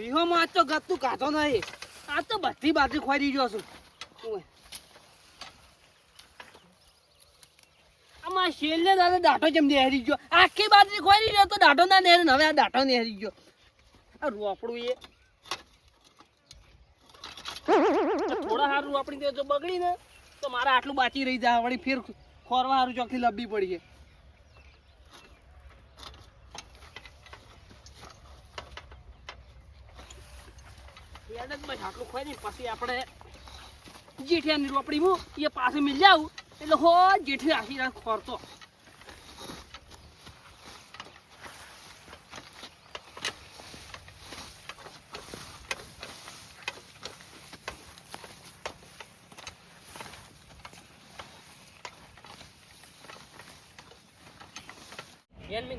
ઈહો માં તો ગતું કાઢો નહીં. આ તો બધી બાજુ ખોરી ગયો છું. આમાં શેરને દાદા દાંઠો જેમ નેહરી ગયો. આખી બાજુ ખોરી ગયો તો દાંઠો ના નેહરે. હવે આ દાંઠો નેહરી ગયો. આ રોપડું એ થોડા સારું રોપડી દે જો બગડી ને તો મારે આટલું બાચી રહી જાય. વળી ફેર ખોરવા સારું ચોકથી લબી પડી છે. આટલું ખોઈ ને પછી આપણે જેઠિયાની રોપડીમાં એ પાસે મિલ જાવ એટલે હો જેઠી આખી રાત ખોરતો.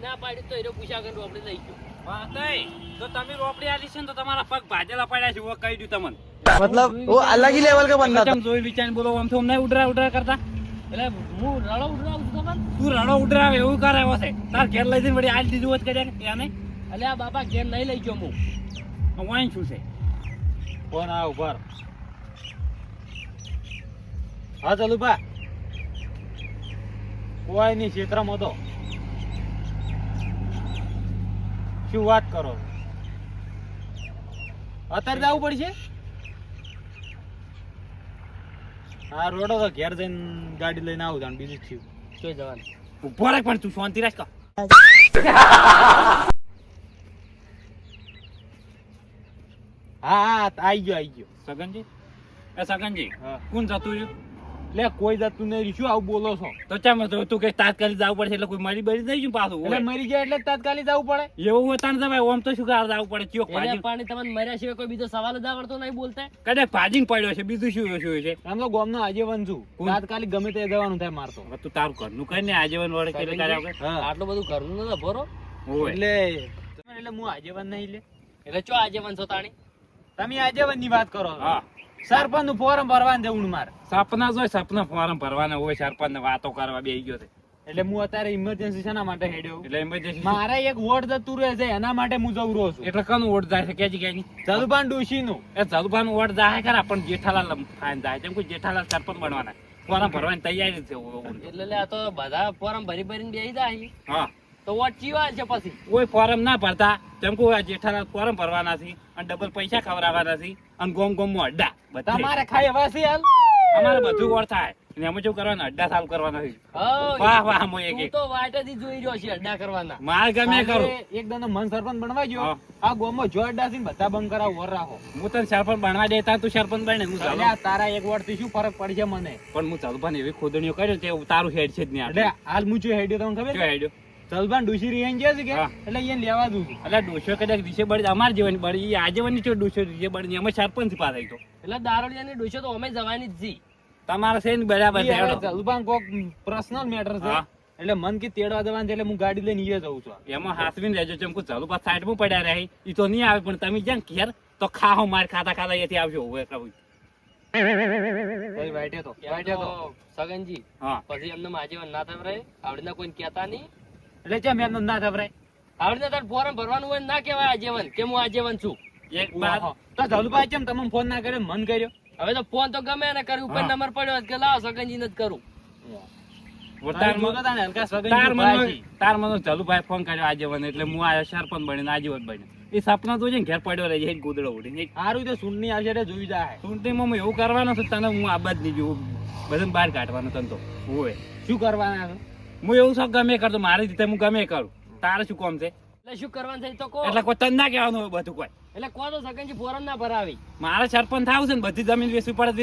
ના પાડી તો એ પૂછા કરી રોપડી લઈ ગયો. તો તમે રોપડી આલી છે ને તો તમારા પગ ભાજેલા પડ્યા છે. કહી દઉં તમને मतलब वो अलग ही लेवल का बंदा था. જોઈ વિચાર બોલો આમ તો અમને ઉડરા કરતા. એટલે હું રડો ઉડરાવું છું તમને. તું રડો ઉડરાવે એવું કરે છે. તાર ઘેર લઈ જઈને વળી આલી દીધું હોત કર્યા એને. એટલે આ બાપા ઘેર નહીં લઈ ગયો હું. વાંચ શું છે फोन आ ऊपर. हाँ चलू बा कोई नहीं क्षेत्र में तो શું વાત કરો અત્યારે જવું પડશે. હા રોડો તો ઘેર જઈને ગાડી લઈને આવું જાણ બીજું થયું જોઈ જવાનું. ઉભો રાખ પણ તું શાંતિ રાખ. હા હા આવી ગયો. સગનજી એ સગનજી હા. કોણ જતું રહ્યું? લે કોઈ જતું નહીં. શું આવું બોલો છો? તો ચામ તું કઈ તાત્કાલિક જવું પડશે એટલે કોઈ મરી બરી નહીં ગયું પાછું. એટલે મરી ગયા એટલે તાત્કાલિક જવું પડે. એવું હોય તાને તમે ઓમ તો શું કર જવું પડે? ચોક એને ભાજી પાણી તમને મર્યા સિવાય કોઈ બીજો સવાલ જ આવડતો નહીં બોલતા. કદાચ ભાજીને પડ્યો છે. બીજું શું છે? આમ તો ગામનો આજીવન છું. કોણ? તાત્કાલિક ગમે તે જવાનું થાય મારતો. હવે તું તારું ઘરનું કઈ ને આજીવન વડે કે કર્યા વગર. હા આટલું બધું ઘરનું નતો ભરો. હોય એટલે હું આજીવન નહીં લે. એટલે ચો આજે વંશો તાણી. તમે આજીવન ની વાત કરો. હા સરપંચ નું ફોરમ ભરવાનું જવું મારે. સપના જોઈ સપના ફોરમ ભરવાના હોય. સરપંચ ને વાતો કરવા બેસી ગયો છે એટલે હું અત્યારે ઇમરજન્સી શેના માટે હેડ્યો? એટલે ઇમરજન્સી મારે એક વોટ જતું રહે છે એના માટે હું જવું રહ્યો છું. એટલે કનું ઓટ જાય છે કેજી કેની જલુભાન ડોશી નું. એ જલુભાન ઓટ જાય ખરા પણ જેઠાલાલ ફાઈન જાય તેમ કોઈ જેઠાલાલ સરપંચ બનવાના ફોરમ ભરવાની તૈયારી છે. એટલે લે આ તો બધા ફોરમ ભરી ભરીને બેસી જાય હા તો વોટ ચીવા છે પછી. કોઈ ફોરમ ના ભરતા તેમ કોઈ જેઠાલાલ ફોરમ ભરવાના છે અને ડબલ પૈસા ખવડાવવાના છે અને ગોમ ગોમ માં અડ્ડા બધા તમારે ખાઈ વાસી હાલ. અમારે બધું ઓળ થાય અને અમે શું કરવાના અડ્ડા ચાલુ કરવાના છે. હઉ, વાહ વાહ મો એક તું એક તો વાટેથી જોઈ રહ્યો છે અડ્ડા કરવાના. માર ગમે કરું. એક દાનો મન સરપંચ બનવા ગયો. હા. આ ગામમાં જો અડ્ડા છે ને બધા બંધ કરાવ વર રાખો. હું તને સરપંચ બનવા દેતા તું સરપંચ બને હું ચાલુ. એટલે આ તારા એક વોટ થી શું ફરક પડશે મને? પણ હું ચાલુ એવી ખોદણીઓ કર્યો તે તારું હેડ છે જ નહીં. એટલે હાલ હું જો હેડ્યો તમને ખબર શું છે? હેડ્યો? જલભાન ડોશી રી ગયા છે કે હા. એટલે એને લેવા દઉં છું. એટલે ડોસો કદાચ દિશે બળી અમાર જેવાની બળી આજેવાની છે. ડોસો દિશે બળી અમે સરપંચ પાસે તો એટલે દારૂડિયાની ડોશો તો અમે જવાની જ છી. તમારે છે ને બરાબર છે હેડો. જલભાન કોક પર્સનલ મેટર છે. હા. એટલે મન કે તેડવા જવાનું છે એટલે હું ગાડી લઈને ઈ જઉં છું. એમાં હાથવીને રહેજો ચમકુ ચાલુ પાસ સાઈડમાં પડ્યા રહે ઈ તો નહીં આવે પણ તમે જ્યાં ઘેર તો ખાહો માર ખાતા ખાતા અહીંયાથી આવજો હવે કહું. કઈ વાઈટે તો સગનજી હા પછી એમને આજીવન ના થવરાય આવડીના કોઈ કહેતા નહીં. એટલે ચમ એમનો ના થવરાય. આવડીને તાર ફોરમ ભરવાનું હોય ને ના કહેવાય આજીવન કે હું આજીવન છું. એક બાદ તો જલભાઈ ચમ તમે ફોન ના કર્યો મન કર્યો? હવે તો ફોન તો ગમે એને કર્યું ઉપર હા. નંબર પડ્યો કે લાવો સગનજી ને જ કરું. તાર મને ચાલુભાઈ ફોન કર્યો આજીવન એટલે હું આ સરપંચ બન્યો આજીવન બન્યો. એ સપના તો છે ને ઘેર પડ્યો રહે છે ગોદડો ઉડીને. સારું તો સુનની આવશે એટલે જોઈ જાય. ચૂંટણીમાં હું એવું કરવાનું છું તને હું આબાદ નહીં જોઉં બધાને બહાર કાઢવાનું તને તો હોય. શું કરવાના છે? હું એવું સબ ગમે કરતો મારી રીતે હું ગમે કરું. તારે શું કામ છે? એટલે શું કરવાનું છે ઈ તો કહો. એટલે કોઈ તને ના કહેવાનું હોય બધું કોઈ. એટલે કહો તો સગનજી ફોરમ ના ભરાવી. મારે સરપંચ થાવું છે ને બધી જમીન વેચવી પડે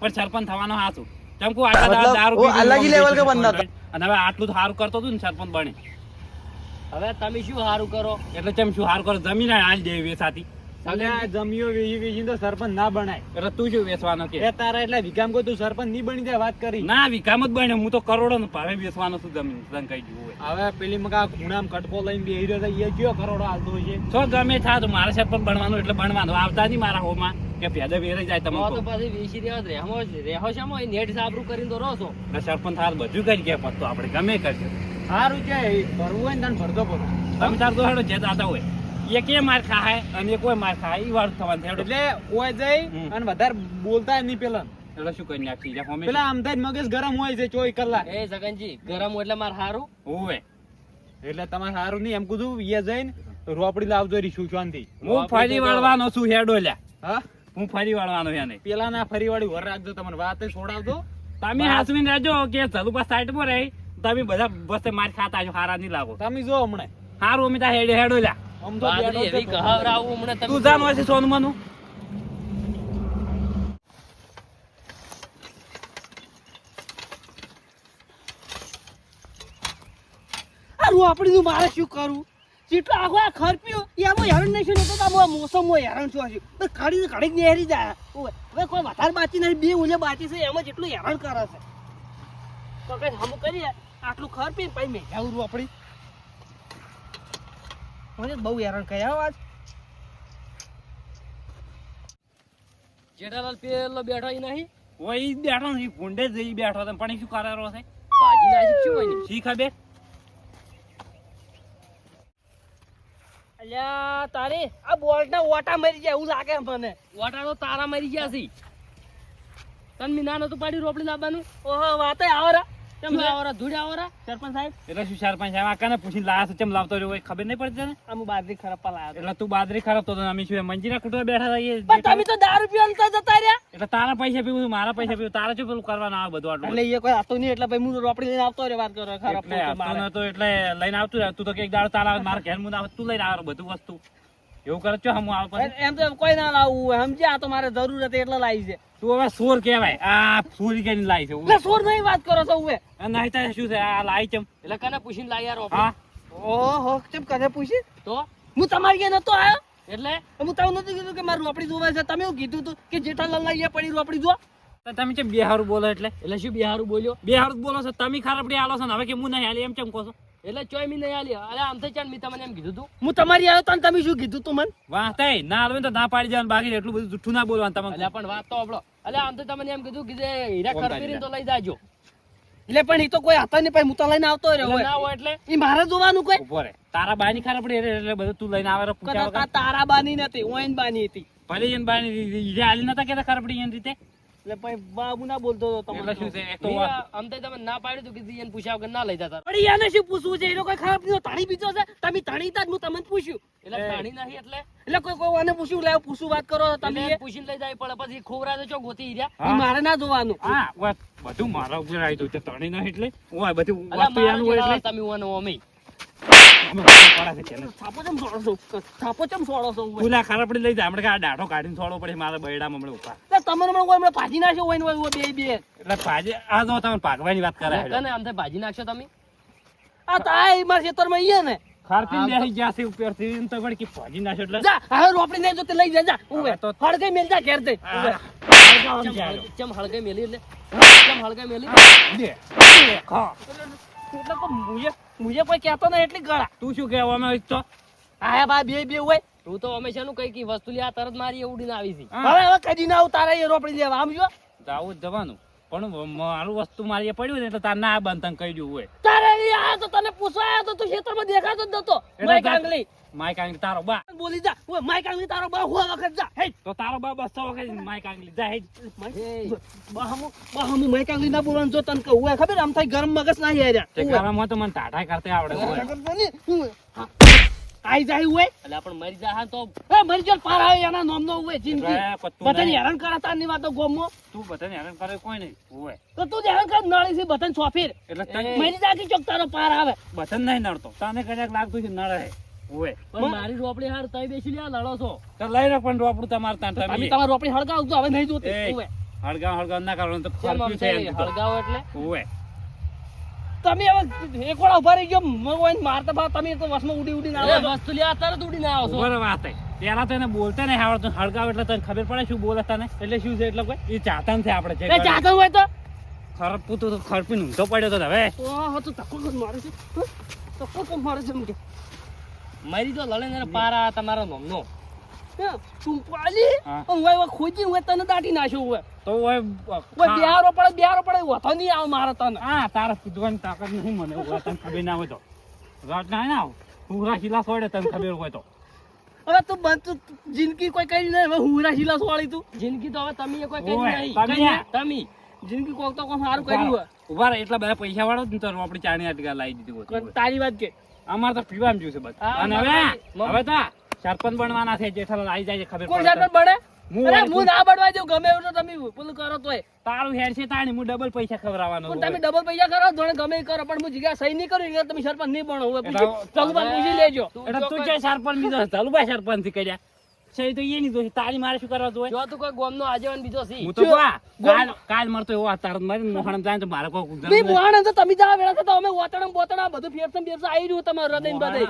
પણ સરપંચ થવાનો હાથું કેમ કે આટલા મતલબ દારૂ वो પીધું, अलग ही लेवल का बंदा था. અને હવે આટલું તો સારું કરતો હતું ને સરપંચ બને હવે તમે શું સારું કરો. એટલે કેમ શું સારું કરો જમીન હાલ દેવી વેચાતી એટલે આ જમીઓ વેચી તો સરપંચ ના બનાય. એટલે તું શું વેચવાનો કે એ તારા એટલે વિકામ કોઈ તું સરપંચ નહીં બની જાય વાત કરી. ના વિકામ જ બને હું તો કરોડો નો ભાવે વેચવાનો છું જમીન તને કહી દઉં હોય. હવે પેલી મકા ખૂણામ કટકો લઈને બેહી રહ્યો છે એ કયો કરોડો હાલતો હોય છે. તો ગમે થાય તો મારે સરપંચ બનવાનું એટલે બનવાનું આવતા નહીં મારા હોમાં કે ભેદે વેરાઈ જાય તમે તો પછી વેચી રહેવા રેહો છે એ નેટ સાબરું કરીને તો રહો છો. એટલે સરપંચ થાર બધું કરી ગયા પત્તો આપણે ગમે કરજો સારું છે ભરવું હોય ને તને ભરતો ભરો. તમે તાર તો હેડો જે દાતા હોય એક એ માર ખાય અને એક ઓય માર ખાય ઈ વાળું થવાનું છે. એટલે ઓય જઈ અને વધારે બોલતા નહીં પેલા એટલે શું કરી નાખી જા હોમે પેલા આમ થાય મગજ ગરમ હોય છે 24 કલાક. એ જગનજી ગરમ એટલે માર હારું ઓવે એટલે તમારે સારું નહીં એમ કીધું એ જઈને રોપડી લાવજો રીશું શાંતિ. હું ફરી વાળવાનો છું હેડો લ્યા. હા હું ફરી વાળવાનો છે નહીં. પેલા ના ફરી વાળી વર રાખજો, તમને વાત છોડાવજો. તમે હાસવીને રહેજો કે ચલુપા સાઈડ પર રહી તમે બધા બસ માર ખાતા છો હારા નહીં લાગો. તમે જો હમણાં હારું અમે તા હેડો લ્યા. આમ તો બેઠો એવી છે. કહાવરાવું હમણાં તમે તું જાનો છે સોનું મનું. આ રોપડી નું મારે શું કરું? જેટલો આખો આ ખરપ્યો એમાં હેરણ નહીં શું તો આ મોસમમાં હેરણ શું હશે તો ઘડી ઘડીક નેહરી જાય. ઓય, હવે કોઈ વધારે બાકી નહીં, બે ઉલે બાકી છે એમાં જેટલું હેરણ કરે છે તો કઈ હમ કરીએ આટલું ખરપી પછી મેં જાઉં રોપડી. મને બહુ હેરણ કર્યા આજ. જેઠાલાલ પેલો બેઠો ઈ નહીં ઓય ઈ બેઠો ને ઈ ભૂંડે જ ઈ બેઠો તો પણ ઈ શું કરારો છે ભાજી ના શું હોય ને શી ખબર. અલ્યા તારે આ બોલ્ટ ના ઓટા મરી જાય એવું લાગે મને. ઓટા તો તારા મરી ગયા છે. તન મી ના નતું પાડી રોપડી લાવવાનું. ઓહો વાતે આવરા કેમ આવરા ધૂળ આવરા સરપંચ સાહેબ. એટલે શું ચાર પાંચ આવા કાને પૂછીને લાયા છે ચમ લાવતો રહ્યો હોય ખબર નહીં પડતી તને. આમ બાદરી ખરાબ લાયા. એટલે તું બાદરી ખરાબ તો અમે શું મંજીરા કુટવા બેઠા હતા પણ તમે તો દારૂ પીવાનું તો જતા રહ્યા. એટલે તારા પૈસા પીવું છું, મારા પૈસા પીવું તારે શું પેલું કરવાનું આવે બધું આટલું. એટલે એ કોઈ આતો નહીં એટલે ભાઈ હું રોપડી લઈને આવતો રે વાત કરો ખરાબ એટલે આપતો નતો એટલે લઈને આવતું રહે. તું તો કે એક દાડો તારા આવે મારા ઘેર મું આવે તું લઈને આવે બધું વસ્તુ એવું કરે છો હમ આવે પછી. એમ તો કોઈ ના લાવવું હોય સમજે. આ તો મારે જરૂર હતી એટલે લાવી છે. તું હવે સોર કહેવાય આ સોરી કરીને લાવી છે એટલે સોર નહીં વાત કરો છો હવે. નહીં તારે શું છે આ લાવી ચમ. એટલે કને પૂછીને લાવી યાર હા ઓહો કેમ કને પૂછી તો હું તમારી ઘેર નતો આવ્યો એટલે હું તમને નતું કીધું કે મારું રોપડી જોવાય છે. તમે એવું કીધું તું કે જેઠાલાલ લાવીએ પડી રોપડી જો. તો તમે કેમ બે હારું બોલો એટલે શું બિહારું બોલ્યો? બે હારું બોલો છો તમે ખરાબડી આલો છો ને હવે કે હું નહીં હાલી એમ કેમ કહો છો. એટલે ચોય મી નહીં આલી. અરે આમ થઈ ચાલ મી તમને એમ કીધું તું હું તમારી આવ્યો તો તમે શું કીધું તું મને? વાહ તઈ ના હાલવે તો ના પાડી જવાનું બાકી એટલું બધું જુઠ્ઠું ના બોલવાનું તમે. એટલે પણ વાત તો આપણો એટલે આમ તો તમને એમ કીધું કે જે હીરા ખરપીને તો લઈ જાજો. એટલે પણ એ તો કોઈ હતા નહીં, હું તો લઈને આવતો રહ્યો ના હોય એટલે એ મારે જોવાનું કોઈ. ઉભો રે તારા બાની ખરાબડી એટલે બધું તું લઈને આવે પૂછ્યા તારા બાની નથી ઓઈન બાની હતી. ભલે એને બાની ઈજા હાલી નતા કેતા ખરાબડી એની રીતે. એટલે ભાઈ બાબુ ના બોલતો હતો એટલે શું છે એક તો આમ તો તમે ના પાડ્યું તું કીધું એને પૂછ્યા વગર ના લઈ જતા. પણ એને શું પૂછવું છે? એનો કોઈ ખરાબ નહીં. ધણી બીજો છે તમે ધણી તા હું તમને પૂછ્યું એટલે ધણી નહીં એટલે કોઈ આને પૂછ્યું લે પૂછું વાત કરો તમે પૂછીને લઈ જાય પડે પછી ખોવરા તો ચો ગોતી રહ્યા મારે ના જોવાનું. હા બધું મારા ઉપર આવી તો તણી ના એટલે ઓય બધું વસ્તુ એનું હોય એટલે તમે ઓને ઓમે થાપો ચમ સોડો છો? થાપો ચમ સોડો છો? તુલા ખરાબડી લઈ જાય હમણાં આ દાઢો કાઢીને છોડવો પડે મારા બૈડામાં હમણાં ઉપર. તમને હમણાં કોઈ હમણાં ભાજી નાખ્યો હોય ને હોય બે બે એટલે ભાજી આ જો તમે ભાગવાની વાત કરે કને આમ ભાજી નાખશો તમે? આ તાય મારા ખેતરમાં ઈ ને ખારપીને બેસી ગયા છે ઉપરથી એમ તો વળી કે ભાજી નાખો એટલે જા હવે રોપડી નહીં જો તે લઈ જા જા ઉવે તો હળગે મેલ જા ઘેર દે ઉવે ચાલો. ચમ હળગે મેલી એટલે ચમ હળગે મેલી દે. હા એટલે કો મુજે કોઈ કહેતો નહીં એટલી ગળા. તું શું કહેવા અમે તો આયા બા બે બે હોય તું તો હંમેશાનું કઈ કી વસ્તુ લે આ તરત મારી ઉડીને આવી છે. હવે કદી ના આવું તારે એ રોપડી લેવા આમ જો જાવું જ જવાનું પણ મારું વસ્તુ મારી પડ્યું ને એટલે તાર ના બંધ તને કહી દઉં હોય તારે આ તો તને પૂછવાયા તો તું ખેતરમાં દેખાતો જ નતો. માય કાંગલી માય કાંગલી તારો બા બોલી જા ઓય માય કાંગલી તારો બા હુઆ વખત જા હે તો તારો બા બસ વખત માય કાંગલી જા હે બાહમુ માય કાંગલી ના બોલવાનું જો તને કહું ખબર આમ થાય ગરમ મગજ ના હેર્યા તે ગરમ તો મને ટાટા કરતે આવડે હોય. આઈ જાય હોય એટલે પણ મરી જા તો એ મરી જો પાર આવે એના નામ નો હોય જિંદગી બધાને હેરાન કરાતા ની વાતો ગોમો તું બધાને હેરાન કરે કોઈ નહીં હોય તો તું હેરાન કર નળી છે બધાને સોફીર એટલે મરી જા કે ચોક તારો પાર આવે બધાને નહીં નડતો તને કદાચ લાગતું છે નડે હોય પણ મારી રોપડી હાર તઈ બેસી લે લડો છો તો લઈ રાખ પણ રોપડું તમારે ત્યાં તમે તમે તમારી રોપડી હળગાવ તો હવે નહીં જોતી હોય હળગાવ ના કરવાનું તો ખર્ચું છે એમ તો. હળગાવ એટલે હોય તમે હવે એક વાર ઉભા રહી ગયો મગવાઈને મારતા બા તમે તો વસમાં ઉડી ઉડીને આવો વસ્તુ લે તરત ઉડીને આવો છો. બરાબર વાત છે. પેલા તો એને બોલતા નહીં આવડતું હળગાવ એટલે તને ખબર પડે શું બોલે તને એટલે શું છે એટલે કોઈ એ ચાતન છે આપણે એ ચાતન હોય તો ખરપ પૂતું તો ખરપીને ઊંધો પડ્યો તો હવે ઓહો તો તકો કોણ મારે છે તકો કોણ મારે છે કે મારી તો લડે ને પારા તમારા નામનો તું પાલી ઓય ખોજી હોય તને દાટી નાખ્યો હોય તો ઓય બિહારો પડે હોતો નહીં આવ મારે તને હા તારા કૂદવાની તાકાત નહીં મને હોય તને ખબર ના હોય તો રાત ના આવ પૂરા શીલા છોડે તને ખબર હોય તો હવે તું બંધ તું જિંદગી કોઈ કઈ નહીં હવે હુરા શીલા સોળી તું જિંદગી તો હવે તમે કોઈ કઈ ઓવે, નહીં તમે. કઈ તમે જિંદગી કોક તો કોક સારું કર્યું હોય ઉભા રહે, એટલા બધા પૈસા વાળો જ ને તો આપણી ચાણી આટકા લાવી દીધી હોત. પણ તારી વાત કે અમારે તો પીવામાં જ્યું છે બસ. હા, અને હવે તો સરપંચ બનવાના છે, જેઠાલાલ આવી જાય છે, ખબર કોણ પડે સરપંચ બને હું અરે વાળી હું ના બનવા દઉં ગમે એવું તો તમે પેલું કરો તોય તારું હેડ છે તાણી, હું ડબલ પૈસા ખવડાવવાનો પણ તમે હોય. ડબલ પૈસા કરો જોડે ગમે એ કરો પણ હું જગ્યા સહી નહીં કરું એટલે તમે સરપંચ નહીં બનો હવે એટલે ચલુબા પૂછી લેજો એટલે તું જે સરપંચ બીજો ચાલુભાઈ સરપંચ થી કર્યા છે તો એની દોષ, તારી મારે શું કરવા જોઈએ? જો તું કોઈ ગોમનો આગેવાન બીજો છે હું તો કાલ મળતો એવો તારત મારી મોહણ જાય તો મારે કોઈ બી મોહણ તો તમે જા વેળા તો અમે ઓતણમ બોતણ આ બધું ફેરસમ ફેરસમ આવી રહ્યું તમારું હૃદય ને બધે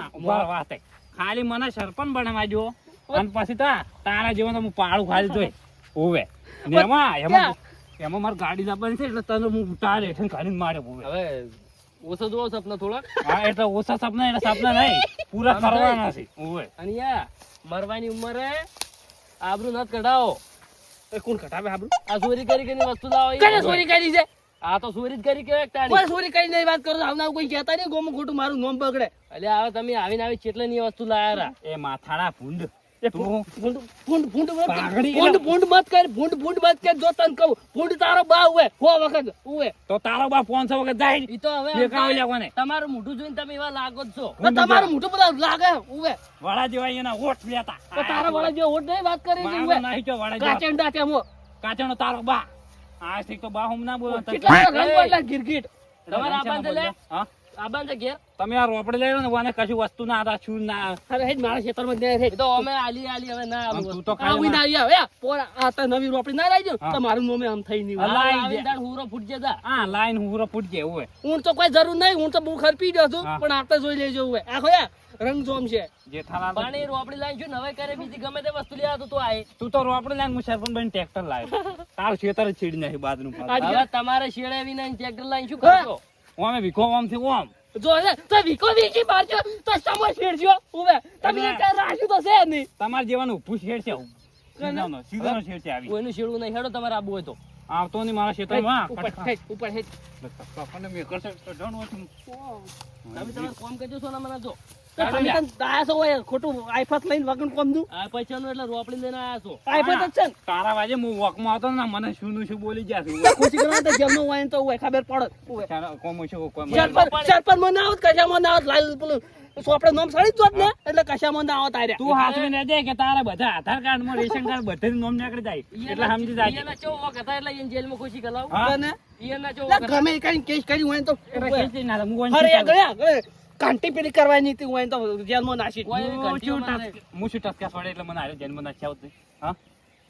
વાત છે. ખાલી મને સરપંચ બનાવવા જો અને પછી તારા જેવો તો હું પાડું ખાલી જોઈ હોવે ને એમાં મારી ગાડી લાવવાની છે એટલે તને હું તાર હેઠળ કાઢીને મારે હોવે. હવે ઓછો જોવો સપના થોડાક હા એટલે ઓછા સપના એટલે સપના નહીં પૂરા કરવાના છે હોવે. અને યા મરવાની ઉંમરે આબરૂ નત કઢાવો. કોણ ઘટાવે આબરૂ આ ચોરી કરી કરીને વસ્તુ લાવો ઈ. કને ચોરી કરી છે આ તો ચોરી જ કરી કેવાય તાણી. કોઈ ચોરી કરી નહીં વાત કરો આવના કોઈ કહેતા નહીં ગોમાં ખોટું મારું નામ બગડે એટલે હવે તમે આવીને આવી ચેટલાની વસ્તુ લાયા રા. એ માથાડા ભૂંડ એ તું ભૂંડ ભૂંડ ભૂંડ પાઘડી ભૂંડ ભૂંડ મત કર ભૂંડ ભૂંડ મત કર જો તને કહું ભૂંડ તારો બા હોય હો વખત હોય તો તારો બા 500 વખત જાય ઈ તો હવે દેખાવ લેવાને તમારું મોઢું જોઈને તમે એવા લાગો જ છો. તો તમારું મોઢું બધા લાગે હોય વાળા જેવા એના ઓઠ લેતા તો તારા વાળા જે હોટ નહીં વાત કરી છે મારો હોય નહીં તો વાળા જેવા. કાચંડા તેમ હો કાચણો તારો બા આ ઠીક તો બા હું ના બોલો કેટલા રંગ બદલા ગિરગિટ તમારે આબાન છે લે હા આબાન છે ઘેર. તમે આ રોપડે લઈ લો ને વાને કશું વસ્તુ ના હતા શું ના અરે હેડ મારા ખેતરમાં જ નહીં ઈ તો અમે આલી આલી હવે ના આમ આવું. તું તો આવું ના ખાલી આવ્યા હે પોરા આ તો નવી રોપડી ના લાવી હા. તો મારું નોમે આમ થઈ નહીં અલા. લાઈ આવીને દે. તાણ હુરો ફૂટજે તા. હા લાઈન હુરો ફૂટ જાય હોય હું તો કોઈ જરૂર નહીં હું તો બહુ ખરપી ગયો છું હા. પણ આપણે જોઈ લેજો હોય આખો યા રંગ જોમ છે જેઠાલાલ પણ એ રોપડી લાઈન છું નવાઈ કરે બીજી ગમે તે વસ્તુ લેવા તો આય. તું તો રોપડે લઈને હું સરપંચ બની ટ્રેક્ટર લાવ્યો તારું ખેતર જ છેડી નાખી બાદનું પાછું. હવે તમારે શેડે વિના ટ્રેક્ટર લાઈન શું હા. કરશો? ઓમે ભીખો ઓમ થી ઓમ જો હે તો વિકો વીકી મારજો તો સમય છેડજો હવે તમે એટલે- એક રાખ્યું તો છે નહીં તમારે જેવાનું ઊભું શેડ છે સીધાનો શેડ છે આવી કોઈનું શેડવું નહીં હેડો તમારે આબુ હોય તો. આવતો નહીં મારા ખેતરમાં ઉપર હેડ ઉપર હેડ આપણને મેં કરશે તો જાણવું હતું. તમે તમારે કામ કરજો છો ને મને જો. તો તમે તને દાયા છો હોય ખોટું આઈફાસ લઈને વગણ કોમ દઉં આ પૈસાનું એટલે રોપડી લઈને આયા છો. આઈફાસ જ છે ને તારા વાજે હું વોકમાં આવતો ને મને શું નું શું બોલી ગયા છું. ખુશી કરવા તો જેમનો હોય ને તો હોય ખબર પડે હોય તારા કોમ શું કોમ સરપંચ માં ના આવત કશામાં ના આવત લાલ પેલું સોપડે નામ સળી જ જોત ને એટલે કશામાં ના આવત આર્યા તું હાથવી ને દે કે તારા બધા આધાર કાર્ડ માં રેશન કાર્ડ બધે નામ નીકળી જાય એટલે સમજી જાય ઈયાના ચો વખત હતા એટલે ઈયાને જેલમાં ખુશી કલાવ. હા? ને ઈયાના ચો એટલે વખત. ગમે એ કઈ કેસ કર્યું હોય ને તો એટલે ખેંચી ના લે. હું કોઈને અરે શું ચાલું? ગણ્યા કાંટી પેલી કરવાની હતી હોય ને તો જેલમાં નાસી કોઈ એવી હું ઘંટીઓ શું મારે. ટસ- હું શું ટસકા છોડે એટલે મને હારે જન્મ ના આવત નહીં. હા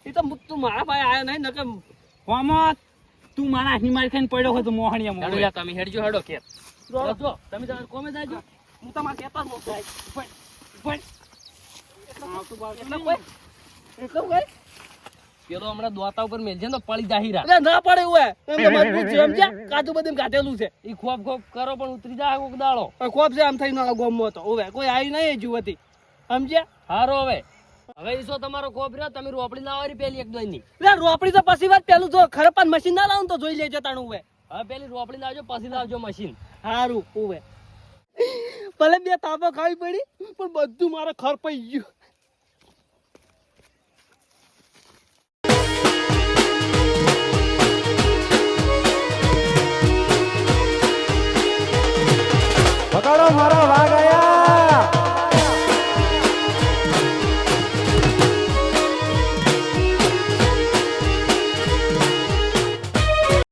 એ તો તું મારા પાસે આવ્યો નહીં નકર કોમત તું મારા હાથની મારી ખાઈને પડ્યો હોય તો મોહણીયા હેડો મોહણીયા. યાર, તમે હેડજો હેડો ઘેર. રોડો. જો, તમે તમારે કોમે જાજો. હું તમારા કહેતા જ નહોતો. એટલે કોઈ એટલે કોઈ પેલો હમણાં દોતા ઉપર મેલજે ને તો પડી જાહીરા. એટલે ના પડે એવું હોય એમ તો મજબૂત છે સમજ્યા કાજુ બદામ કાઢેલું છે ઈ ખોપ ખોપ કરો પણ ઉતરી જાય કોક દાડો. ખોબ છે આમ થઈને આ ગોમમાં તો હવે કોઈ આવી નહીં જુવતી સમજ્યા હારો હવે હવે ઈ સો તમારો ખોપ રહ્યો તમે રોપડી લાવવાની પેલી એક દોઈની. એટલે રોપડી તો પછી વાત પેલું જો ખરપાન મશીન ના લાવું તો જોઈ લેજો તાણું હવે હવે પેલી રોપડી લાવજો પછી લાવજો મશીન. સારું હવે ભલે બે તાપો ખાવી પડી પણ બધું મારે ખરપાઈ ગયું પકડો મારા વાઘ આયા